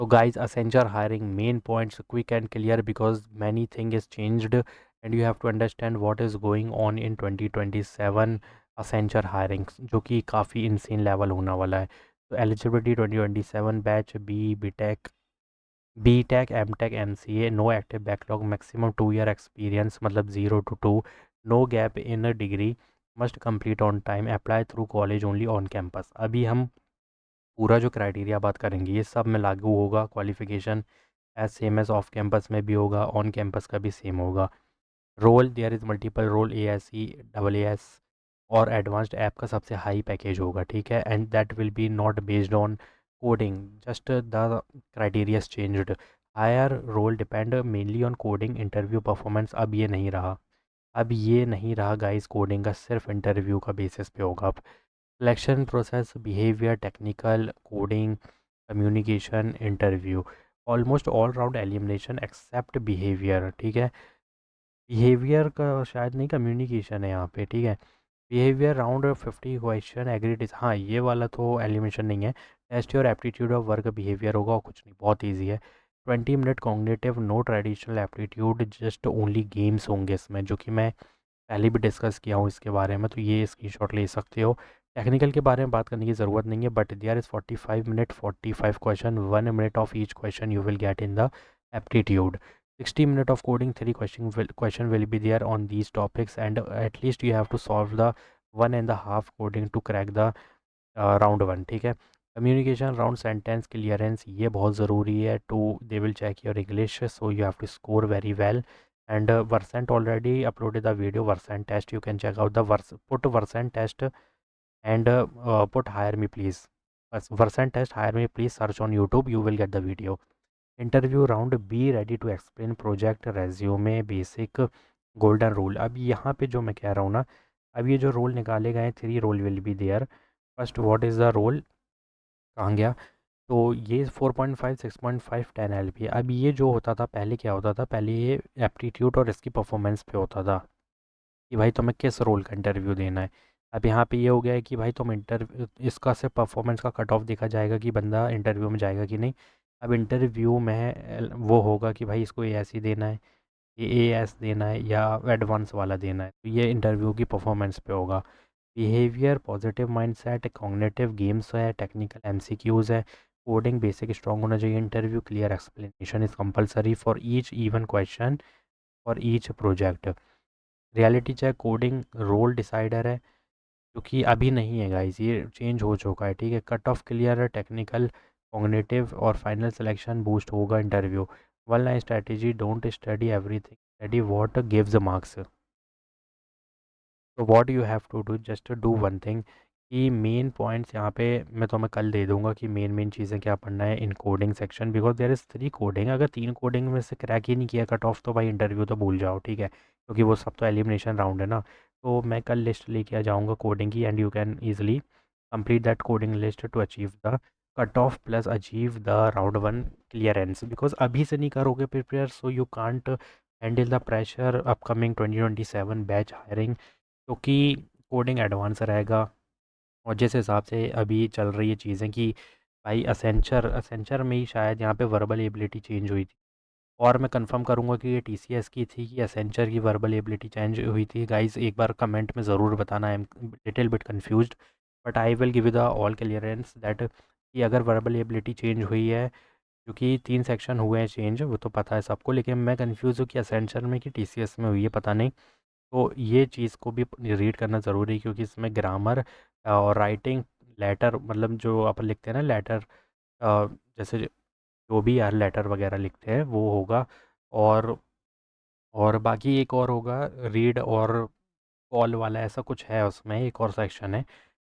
So guys, Accenture hiring main points quick and clear because many thing is changed and you have to understand what is going on in 2027 Accenture hiring जो कि काफ़ी insane level होने वाला है। तो eligibility 2027 batch B Tech M Tech MCA no active backlog maximum 2 year experience मतलब 0 to 2 no gap in a degree must complete on time apply through college only on campus। अभी हम पूरा जो criteria बात करेंगे ये सब में लागू होगा qualification as same as off campus में भी होगा ऑन कैंपस का भी सेम होगा। Role there is multiple role ASE AAS और एडवांस्ड ऐप का सबसे हाई पैकेज होगा ठीक है and that will be not based on coding just the criterias changed higher role depend mainly on coding interview performance. अब ये नहीं रहा गाइस कोडिंग का सिर्फ इंटरव्यू का बेसिस पे होगा अब selection process behaviour technical coding communication interview almost all round elimination except behaviour ठीक है। बिहेवियर का शायद नहीं कम्युनिकेशन है यहाँ पे ठीक है। बिहेवियर राउंड 50 क्वेश्चन एग्रीड हाँ ये वाला तो एलिमिनेशन नहीं है। Test your aptitude of work behaviour होगा और कुछ नहीं बहुत ईजी है। 20 minute cognitive no traditional aptitude just only games होंगे इसमें जो कि मैं पहले भी डिस्कस किया हूँ इसके बारे में तो ये स्क्रीनशॉट ले सकते हो। टेक्निकल के बारे में बात करने की ज़रूरत नहीं है but there is 45 minute 45 question 1 minute of each question you will get in the aptitude. 60 minutes of coding 3 question will be there on these topics and at least you have to solve the 1.5 coding to crack the round 1 ठीक है। Communication round sentence clearance ये बहुत ज़रूरी है to they will check your English so you have to score very well and Versant already uploaded the video Versant test you can check out the put Versant test and put hire me please Versant test hire me please search on YouTube you will get the video। Interview round be ready to explain project resume basic golden rule. अब यहाँ पे जो मैं कह रहा हूँ ना अब ये जो रोल निकाले गए 3 role will be there. First what is the role कहाँ गया तो ये 4.5 6.5 10 LP। अब ये जो होता था पहले क्या होता था पहले ये एप्टीट्यूड और इसकी परफॉर्मेंस पे होता था कि भाई तुम्हें किस रोल का इंटरव्यू देना है। अब यहाँ पे ये हो गया है कि भाई तुम इंटरव्यू इसका सिर्फ परफॉर्मेंस का कट ऑफ देखा जाएगा कि बंदा इंटरव्यू में जाएगा कि नहीं। अब इंटरव्यू में वो होगा कि भाई इसको AS ही देना है ये AS देना है या एडवांस वाला देना है तो ये इंटरव्यू की परफॉर्मेंस पे होगा। Behaviour positive mindset cognitive games है टेक्निकल MCQs है कोडिंग बेसिक स्ट्रॉन्ग होना चाहिए interview clear explanation is compulsory for each even question for each project. Reality check coding role decider है क्योंकि अभी नहीं है गाइस ये चेंज हो चुका है ठीक है। कट ऑफ क्लियर है टेक्निकल कॉग्निटिव और फाइनल सिलेक्शन बूस्ट होगा interview. One line strategy don't study everything study what gives marks. तो what you have to do just do one thing कि मेन पॉइंट्स यहाँ पे मैं तुम्हें कल दे दूंगा कि मेन मेन चीज़ें क्या पढ़ना है in coding section because there is 3 coding अगर 3 कोडिंग में से क्रैक ही नहीं किया कट ऑफ तो भाई इंटरव्यू तो भूल जाओ ठीक है क्योंकि वो सब तो एलिमिनेशन राउंड है ना। तो मैं कल लिस्ट लेके आ जाऊँगा कोडिंग की and you can easily complete that coding list to achieve the cut off plus achieve the round 1 clearance because अभी से नहीं करोगे prepare so you can't handle the pressure upcoming 2027 batch hiring क्योंकि coding advance रहेगा। और जिस हिसाब से अभी चल रही है चीज़ें कि भाई असेंचर में ही शायद यहाँ पे वर्बल एबिलिटी चेंज हुई थी और मैं कंफर्म करूँगा कि ये TCS की थी कि असेंचर की वर्बल एबिलिटी चेंज हुई थी। गाइस एक बार कमेंट में ज़रूर बताना I am little bit confused but I will give you the all clearance that कि अगर वर्बल एबिलिटी चेंज हुई है क्योंकि 3 सेक्शन हुए हैं चेंज वो तो पता है सबको लेकिन मैं कंफ्यूज हूँ कि असेंचर में कि TCS में हुई है पता नहीं। तो ये चीज़ को भी रीड करना ज़रूरी है क्योंकि इसमें ग्रामर और राइटिंग लेटर मतलब जो अपन लिखते हैं ना लेटर जैसे जो भी यार लेटर वगैरह लिखते हैं वो होगा। और और बाकी एक और होगा रीड और कॉल वाला ऐसा कुछ है उसमें एक और सेक्शन है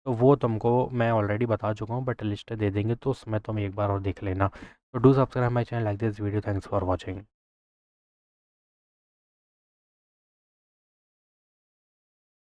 तो वो तुमको मैं ऑलरेडी बता चुका हूँ बट लिस्ट दे देंगे तो उसमें तुम एक बार और देख लेना। तो do subscribe my channel like this video thanks for watching.